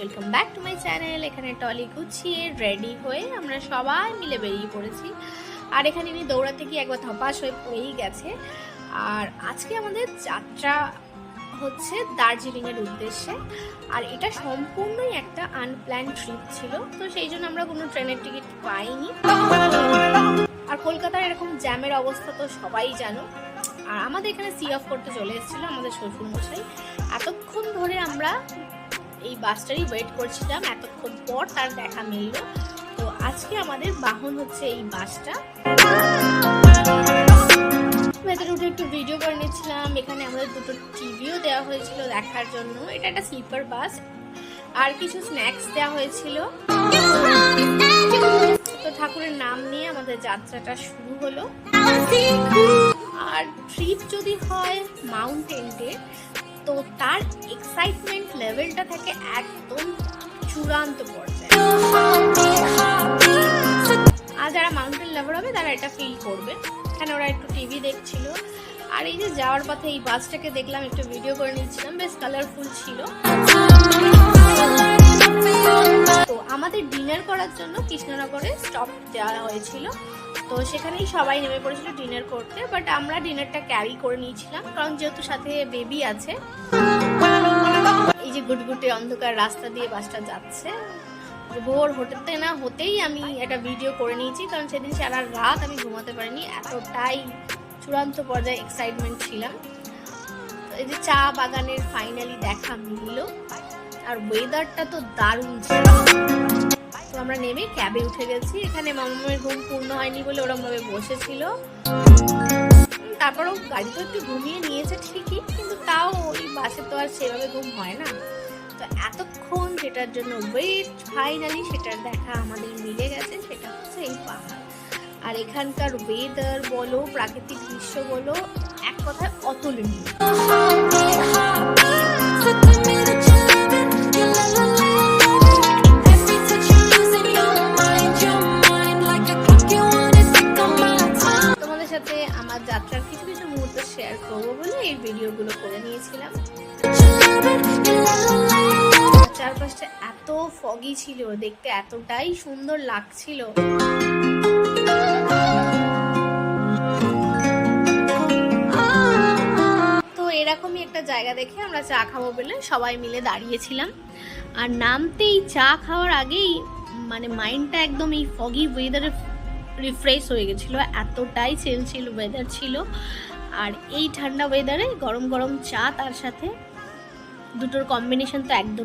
Welcome back to my channel. এখানে trolley গুছিয়ে ready হয়ে আমরা সবাই মিলে বেরিয়ে পড়েছি। আর এখানে ইনি দৌড়াতে গিয়ে একবার ধপাস হয়ে পড়েই গেছে। আর আজকে আমাদের যাত্রা হচ্ছে দার্জিলিংয়ের উদ্দেশ্যে। আর এটা সম্পূর্ণই একটা আনপ্ল্যান্ড ট্রিপ ছিল, তো সেই জন্য আমরা কোনো ট্রেনের টিকিট পাইনি। আর কলকাতার এরকম জ্যামের অবস্থা তো সবাই জানো। আর আমাদের এখানে সি অফ করতে চলে এসেছিলো আমাদের শ্বশুরমশাই। এতক্ষণ ধরে আমরা এই বাসটারই ওয়েট করছিলাম, এতক্ষণ পর তার দেখা মিলল। তো আজকে আমাদের বাহন হচ্ছে এই বাসটা। ভেতরে উঠে একটু ভিডিও করে নিচ্ছিলাম। এখানে আমাদের দুটো টিভিও দেওয়া হয়েছিল দেখার জন্য। এটা একটা স্লিপার বাস, আর কিছু স্ন্যাক্স দেওয়া হয়েছিল। তো ঠাকুরের নাম নিয়ে আমাদের যাত্রাটা শুরু হলো। আর ট্রিপ যদি হয় মাউন্টেনে, তো তার এক্সাইটমেন্ট লেভেলটা থাকে একদম চূড়ান্ত পর্যায়ে। আর যারা মাউন্টেন লাভার হবে তারা এটা ফিল করবে। এখানে ওরা একটু টিভি দেখছিল। আর এই যে যাওয়ার পথে এই বাসটাকে দেখলাম, একটু ভিডিও করে নিচ্ছিলাম, বেশ কালারফুল ছিল। তো আমাদের ডিনার করার জন্য কৃষ্ণনগরে স্টপ দেওয়া হয়েছিল, তো সেখানেই সবাই নেমে পড়েছিল ডিনার করতে। বাট আমরা ডিনারটা ক্যারি করে নিয়েছিলাম, কারণ যেহেতু সাথে বেবি আছে। এই যে গুটগুটে অন্ধকার রাস্তা দিয়ে বাসটা যাচ্ছে, ভোর হতে না হতেই আমি একটা ভিডিও করে নিয়েছি, কারণ সেদিন সারা রাত আমি ঘুমাতে পারিনি, এতটাই চূড়ান্ত পর্যায়ে এক্সাইটমেন্ট ছিলাম। এই যে চা বাগানের ফাইনালি দেখা মিলল। আর ওয়েদারটা তো দারুণ ছিল। তো আমরা নেমে ক্যাবে উঠে গেছি। এখানে মামামের ঘুম পূর্ণ হয়নি বলে ওরকম ভাবে বসেছিল। তারপরেও গাড়ি তো একটু ঘুমিয়ে নিয়েছে ঠিকই, কিন্তু তাও ওই বাসে তো আর সেভাবে ঘুম হয় না। তো এতক্ষণ যেটার জন্য ওয়েট, ফাইনালি সেটার দেখা আমাদের মিলে গেছে। সেটা হচ্ছে এই পাহাড়। আর এখানকার ওয়েদার বলো, প্রাকৃতিক দৃশ্য বলো, এক কথায় অতুলনীয়। তোমাদের সাথে আমার যাত্রার কিছু কিছু মুহূর্ত শেয়ার করবো বলে এই ভিডিওগুলো করে নিয়েছিলাম। চারপাশটা এত ফগি ছিল, দেখতে এতটাই সুন্দর লাগছিল। তো এরকমই একটা জায়গা দেখে আমরা চা খাবো বলে সবাই মিলে দাঁড়িয়েছিলাম। আর নামতেই চা খাওয়ার আগেই মানে মাইন্ডটা একদম এই ফগি ওয়েদারে রিফ্রেশ হয়ে গেছিলো, এতটাই চিল ওয়েদার ছিল। আর এই ঠান্ডা ওয়েদারে গরম গরম চা, তার সাথে দুটোর কম্বিনেশন তো একদম